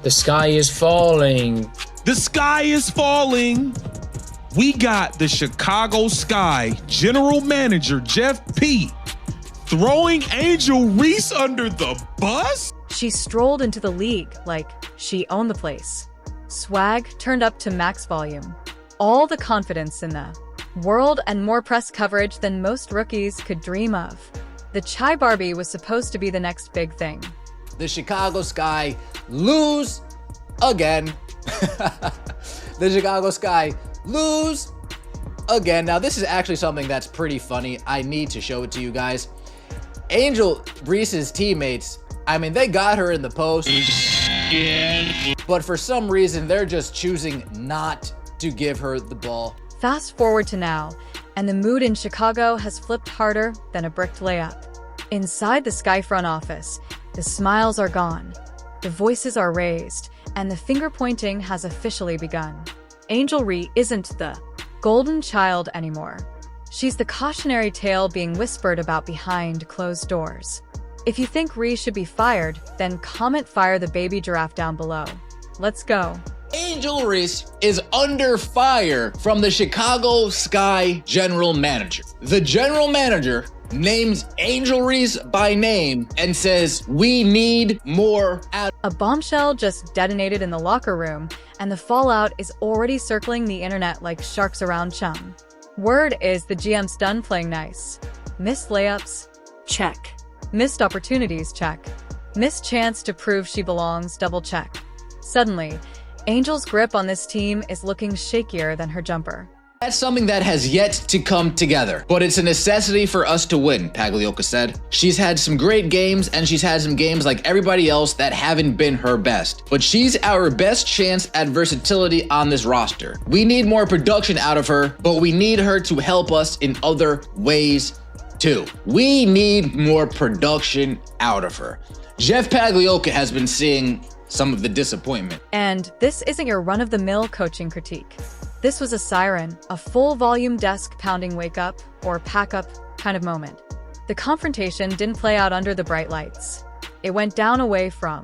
The sky is falling. The sky is falling. We got the Chicago Sky general manager, Jeff P., throwing Angel Reese under the bus? She strolled into the league like she owned the place. Swag turned up to max volume. All the confidence in the world and more press coverage than most rookies could dream of. The Chai Barbie was supposed to be the next big thing. The Chicago Sky lose again. The Chicago Sky lose again. Now, this is actually something that's pretty funny. I need to show it to you guys. Angel Reese's teammates, I mean, they got her in the post, but for some reason, they're just choosing not to give her the ball. Fast forward to now, and the mood in Chicago has flipped harder than a bricked layup. Inside the Sky front office, the smiles are gone, the voices are raised, and the finger pointing has officially begun. Angel Reese isn't the golden child anymore. She's the cautionary tale being whispered about behind closed doors. If you think Reese should be fired, then comment fire the baby giraffe down below. Let's go. Angel Reese is under fire from the Chicago Sky general manager. The general manager names Angel Reese by name and says, "We need more out." A bombshell just detonated in the locker room, and the fallout is already circling the internet like sharks around chum. Word is the GM's done playing nice. Missed layups? Check. Missed opportunities? Check. Missed chance to prove she belongs? Double check. Suddenly, Angel's grip on this team is looking shakier than her jumper. That's something that has yet to come together, but it's a necessity for us to win, Pagliuca said. She's had some great games, and she's had some games like everybody else that haven't been her best. But she's our best chance at versatility on this roster. We need more production out of her, but we need her to help us in other ways too. We need more production out of her. Jeff Pagliuca has been seeing some of the disappointment. And this isn't your run-of-the-mill coaching critique. This was a siren, a full-volume desk-pounding wake-up or pack-up kind of moment. The confrontation didn't play out under the bright lights. It went down away from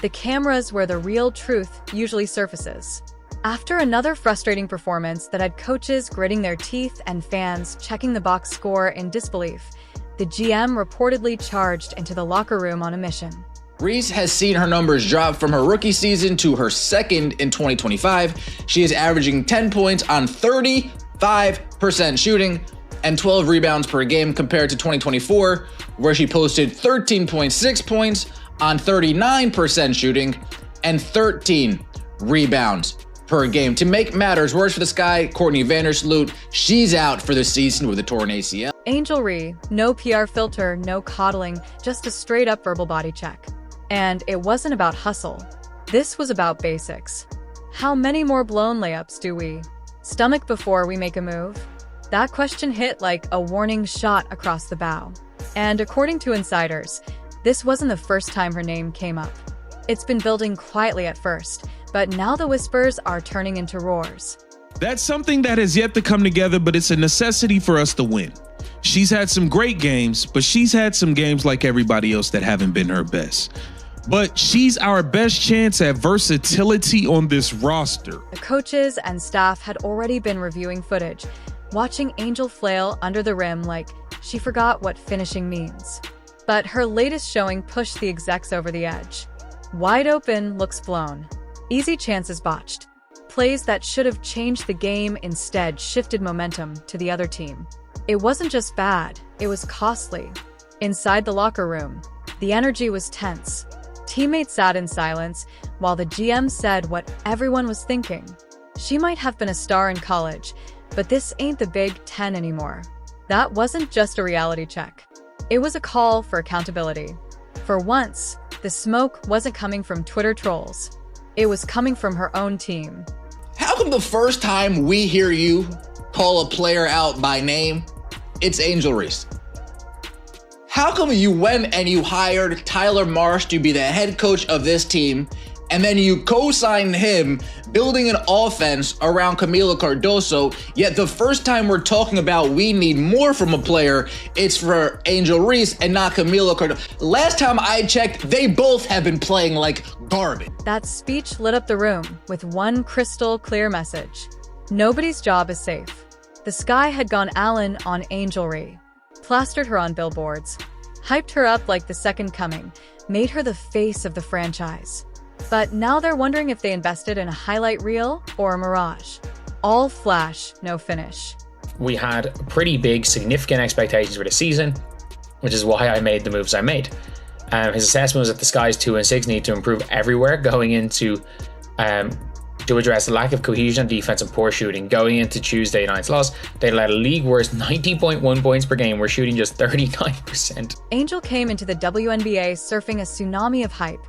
the cameras where the real truth usually surfaces. After another frustrating performance that had coaches gritting their teeth and fans checking the box score in disbelief, the GM reportedly charged into the locker room on a mission. Reese has seen her numbers drop from her rookie season to her second in 2025. She is averaging 10 points on 35% shooting and 12 rebounds per game compared to 2024, where she posted 13.6 points on 39% shooting and 13 rebounds per game. To make matters worse for the Sky, Courtney Vandersloot, she's out for the season with a torn ACL. Angel Reese, no PR filter, no coddling, just a straight-up verbal body check. And it wasn't about hustle. This was about basics. How many more blown layups do we stomach before we make a move? That question hit like a warning shot across the bow. And according to insiders, this wasn't the first time her name came up. It's been building quietly at first, but now the whispers are turning into roars. That's something that has yet to come together, but it's a necessity for us to win. She's had some great games, but she's had some games like everybody else that haven't been her best. But she's our best chance at versatility on this roster. The coaches and staff had already been reviewing footage, watching Angel flail under the rim like she forgot what finishing means. But her latest showing pushed the execs over the edge. Wide open looks blown. Easy chances botched. Plays that should have changed the game instead shifted momentum to the other team. It wasn't just bad, it was costly. Inside the locker room, the energy was tense. Teammates sat in silence while the GM said what everyone was thinking. She might have been a star in college, but this ain't the Big Ten anymore. That wasn't just a reality check. It was a call for accountability. For once, the smoke wasn't coming from Twitter trolls. It was coming from her own team. How come the first time we hear you call a player out by name, it's Angel Reese? How come you went and you hired Tyler Marsh to be the head coach of this team, and then you co-sign him building an offense around Camila Cardoso, yet the first time we're talking about we need more from a player, it's for Angel Reese and not Camila Cardoso. Last time I checked, they both have been playing like garbage. That speech lit up the room with one crystal clear message. Nobody's job is safe. The Sky had gone Allen on Angel Reese, plastered her on billboards, hyped her up like the second coming, made her the face of the franchise. But now they're wondering if they invested in a highlight reel or a mirage. All flash, no finish. We had pretty big, significant expectations for the season, which is why I made the moves I made. His assessment was that the Sky's 2-6 need to improve everywhere going into to address the lack of cohesion on defense and poor shooting. Going into Tuesday night's loss, they let a league worst 90.1 points per game. We're shooting just 39%. Angel came into the WNBA surfing a tsunami of hype,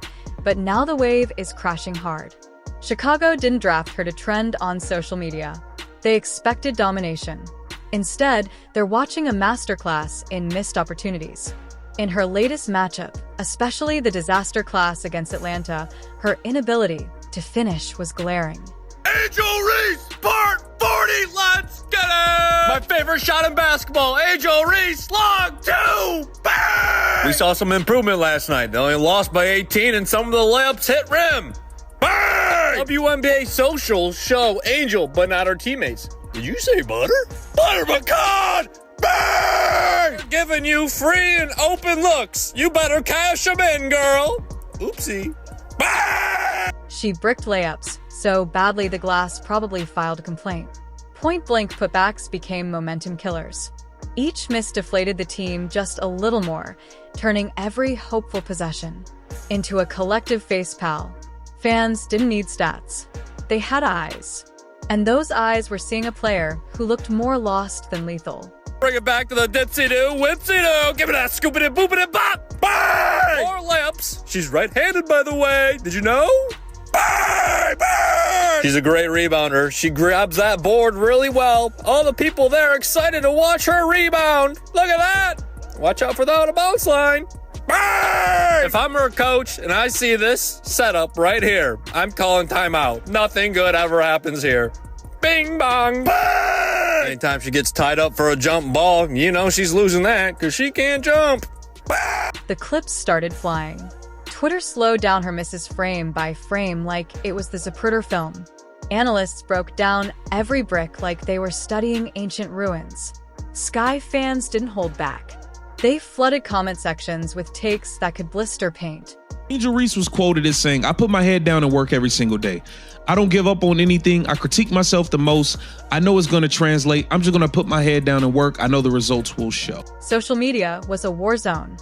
but now the wave is crashing hard. Chicago didn't draft her to trend on social media. They expected domination. Instead, they're watching a masterclass in missed opportunities. In her latest matchup, especially the disaster class against Atlanta, her inability to finish was glaring. Angel Reese, part 40, let's get it! My favorite shot in basketball, Angel Reese, long two, bang! We saw some improvement last night. They only lost by 18 and some of the layups hit rim. Bang! WNBA socials show Angel, but not her teammates. Did you say butter? Butter pecan! Bang! Giving you free and open looks. You better cash them in, girl. Oopsie. Bang! She bricked layups so badly the glass probably filed a complaint. Point-blank putbacks became momentum killers. Each miss deflated the team just a little more, turning every hopeful possession into a collective facepalm. Fans didn't need stats. They had eyes. And those eyes were seeing a player who looked more lost than lethal. Bring it back to the dipsy-doo, whipsy-doo. Give it that scoopity-boopity-bop. Bang! More layups. She's right-handed, by the way. Did you know? Bang! Bang! She's a great rebounder. She grabs that board really well. All the people there are excited to watch her rebound. Look at that. Watch out for the out-of-bounds line. Bang! If I'm her coach and I see this setup right here, I'm calling timeout. Nothing good ever happens here. Bing bong. Bang! Anytime she gets tied up for a jump ball, you know she's losing that because she can't jump. Bang! The clips started flying. Twitter slowed down her misses frame by frame like it was the Zapruder film. Analysts broke down every brick like they were studying ancient ruins. Sky fans didn't hold back. They flooded comment sections with takes that could blister paint. Angel Reese was quoted as saying, "I put my head down and work every single day. I don't give up on anything. I critique myself the most. I know it's going to translate. I'm just going to put my head down and work. I know the results will show." Social media was a war zone.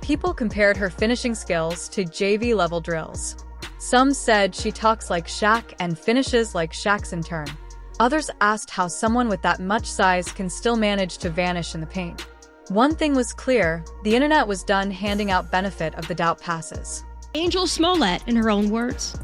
People compared her finishing skills to JV-level drills. Some said she talks like Shaq and finishes like Shaq's in turn. Others asked how someone with that much size can still manage to vanish in the paint. One thing was clear, the internet was done handing out benefit of the doubt passes. Angel Smollett, in her own words.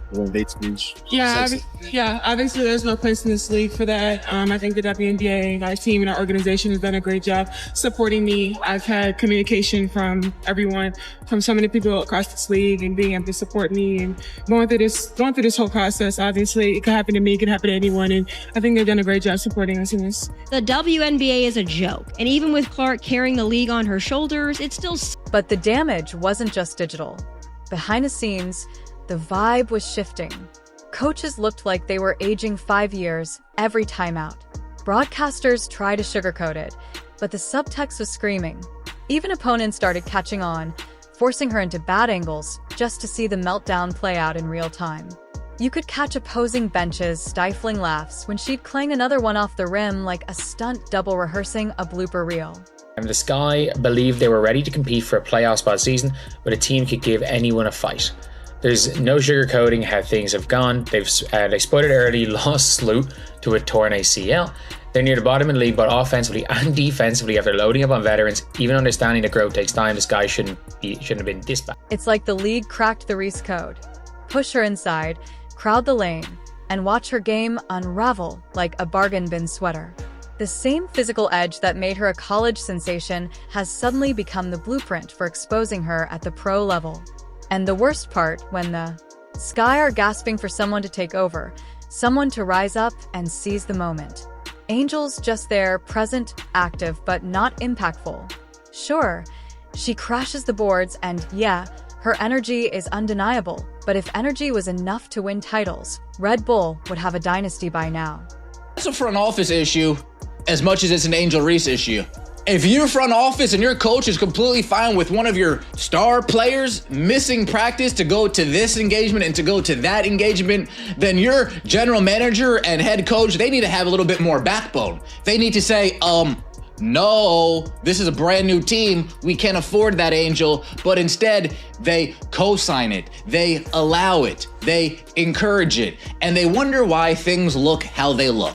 Yeah, obviously there's no place in this league for that. I think the WNBA, our team and our organization has done a great job supporting me. I've had communication from everyone, from so many people across this league and being able to support me and going through this whole process. Obviously, it could happen to me, it could happen to anyone, and I think they've done a great job supporting us in this. The WNBA is a joke, and even with Clark carrying the league on her shoulders, it's still... But the damage wasn't just digital. Behind the scenes, the vibe was shifting. Coaches looked like they were aging 5 years every timeout. Broadcasters tried to sugarcoat it, but the subtext was screaming. Even opponents started catching on, forcing her into bad angles just to see the meltdown play out in real time. You could catch opposing benches stifling laughs when she'd clang another one off the rim like a stunt double rehearsing a blooper reel. And the Sky believed they were ready to compete for a playoff spot season, but a team could give anyone a fight. There's no sugarcoating how things have gone. They sputtered early, lost Sloot to a torn ACL. They're near the bottom of the league, both offensively and defensively, after loading up on veterans. Even understanding that growth takes time, the Sky shouldn't have been this bad. It's like the league cracked the Reese code. Push her inside, crowd the lane, and watch her game unravel like a bargain bin sweater. The same physical edge that made her a college sensation has suddenly become the blueprint for exposing her at the pro level. And the worst part, when the Sky are gasping for someone to take over, someone to rise up and seize the moment. Angel's just there, present, active, but not impactful. Sure, she crashes the boards and yeah, her energy is undeniable, but if energy was enough to win titles, Red Bull would have a dynasty by now. It's a front office issue as much as it's an Angel Reese issue. If your front office and your coach is completely fine with one of your star players missing practice to go to this engagement and to go to that engagement, then your general manager and head coach, they need to have a little bit more backbone. They need to say, no, this is a brand new team. We can't afford that, Angel. But instead, they co-sign it. They allow it. They encourage it. And they wonder why things look how they look.